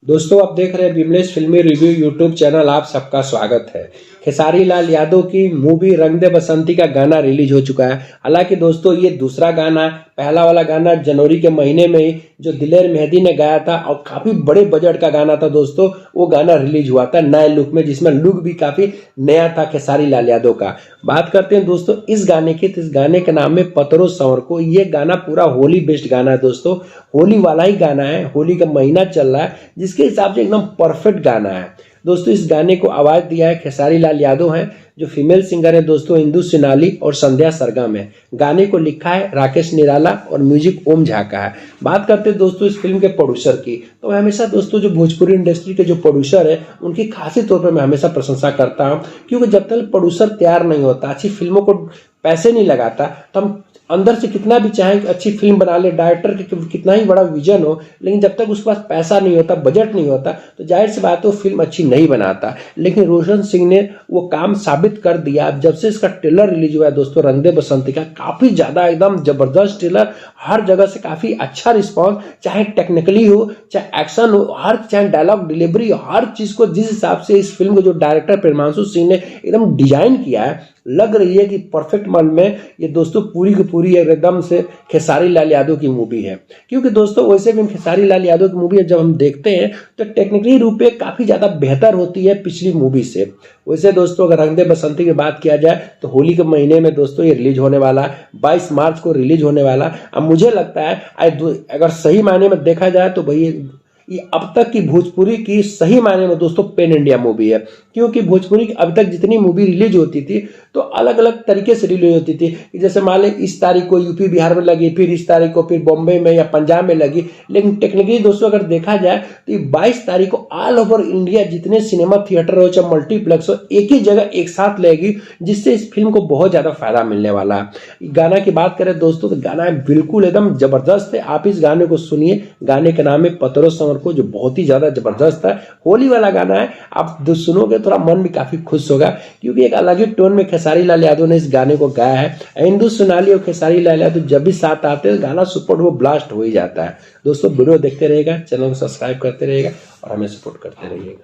दोस्तों आप देख रहे हैं विमलेश फिल्मी रिव्यू यूट्यूब चैनल। आप सबका स्वागत है। खेसारी लाल यादव की मूवी रंग दे बसंती का गाना रिलीज हो चुका है। हालांकि दोस्तों ये दूसरा गाना है। पहला वाला गाना जनवरी के महीने में ही जो दिलेर मेहंदी ने गाया था और काफी बड़े बजट का गाना था दोस्तों, वो गाना रिलीज हुआ था नए लुक में, जिसमें लुक भी काफी नया था खेसारी लाल यादव का। बात करते हैं दोस्तों इस गाने की, तो इस गाने के नाम में पतरो संवर को। ये गाना पूरा होली बेस्ड गाना है दोस्तों, होली वाला ही गाना है। होली का महीना चल रहा है, जिसके हिसाब से एकदम परफेक्ट गाना है दोस्तों। इस गाने को आवाज दिया है खेसारी लाल यादव हैं, जो फीमेल सिंगर है दोस्तों इंदु सिनाली और संध्या सरगम है। गाने को लिखा है राकेश निराला और म्यूजिक ओम झा का है। बात करते हैं दोस्तों इस फिल्म के प्रोड्यूसर की, तो मैं हमेशा दोस्तों जो भोजपुरी इंडस्ट्री के जो प्रोड्यूसर है उनकी खासी तौर पर मैं हमेशा प्रशंसा करता हूं, क्योंकि जब तक प्रोड्यूसर तैयार नहीं होता, अच्छी फिल्मों को पैसे नहीं लगाता, तो हम अंदर से कितना भी चाहें कि अच्छी फिल्म बना ले, डायरेक्टर के कितना ही बड़ा विजन हो, लेकिन जब तक उसके पास पैसा नहीं होता, बजट नहीं होता, तो जाहिर सी बात है वो फिल्म अच्छी नहीं बनाता। लेकिन रोशन सिंह ने वो काम साबित कर दिया। जब से इसका ट्रेलर रिलीज हुआ है दोस्तों रंग दे बसंती का, काफी ज्यादा एकदम जबरदस्त ट्रेलर, हर जगह से काफी अच्छा रिस्पॉन्स, चाहे टेक्निकली हो, चाहे एक्शन हो, चाहे डायलॉग डिलीवरी, हर चीज को जिस हिसाब से इस फिल्म को जो डायरेक्टर प्रेमांशु सिंह ने एकदम डिजाइन किया है, लग रही है कि परफेक्ट मन में ये दोस्तों पूरी की पूरी एकदम से खेसारी लाल यादव की मूवी है। क्योंकि दोस्तों वैसे भी खेसारी लाल यादव की मूवी जब हम देखते हैं तो टेक्निकली रूप में काफी ज्यादा बेहतर होती है पिछली मूवी से। वैसे दोस्तों अगर रंग दे बसंती की बात किया जाए तो होली के महीने में दोस्तों ये रिलीज होने वाला है, 22 मार्च को रिलीज होने वाला। अब मुझे लगता है अगर सही मायने में देखा जाए तो भाई ये अब तक की भोजपुरी की सही मायने में दोस्तों पेन इंडिया मूवी है। क्योंकि भोजपुरी की अब तक जितनी मूवी रिलीज होती थी तो अलग अलग तरीके से रिलीज होती थी, जैसे मान लें इस तारीख को यूपी बिहार में लगी, फिर इस तारीख को फिर बॉम्बे में या पंजाब में लगी। लेकिन टेक्निकली दोस्तों अगर देखा जाए तो ये 22 तारीख को ऑल ओवर इंडिया जितने सिनेमा थिएटर हो चाहे मल्टीप्लेक्स हो, एक ही जगह एक साथ लगेगी, जिससे इस फिल्म को बहुत ज्यादा फायदा मिलने वाला है। गाना की बात करें दोस्तों तो गाना बिल्कुल एकदम जबरदस्त है। आप इस गाने को सुनिए, गाने का नाम है पतरो संवर को, जो बहुत ही ज्यादा जबरदस्त है। होली वाला गाना है, आप सुनोगे थोड़ा मन भी काफी खुश होगा, क्योंकि एक अलग ही टोन में खेसारी लाल यादव ने इस गाने को गाया है। इंदु सोनाली और खेसारी लाल यादव जब भी साथ आते हैं गाना सुपर वो ब्लास्ट हो ही जाता है। दोस्तों वीडियो देखते रहिएगा, चैनल को सब्सक्राइब करते रहिएगा और हमें सपोर्ट करते रहिएगा।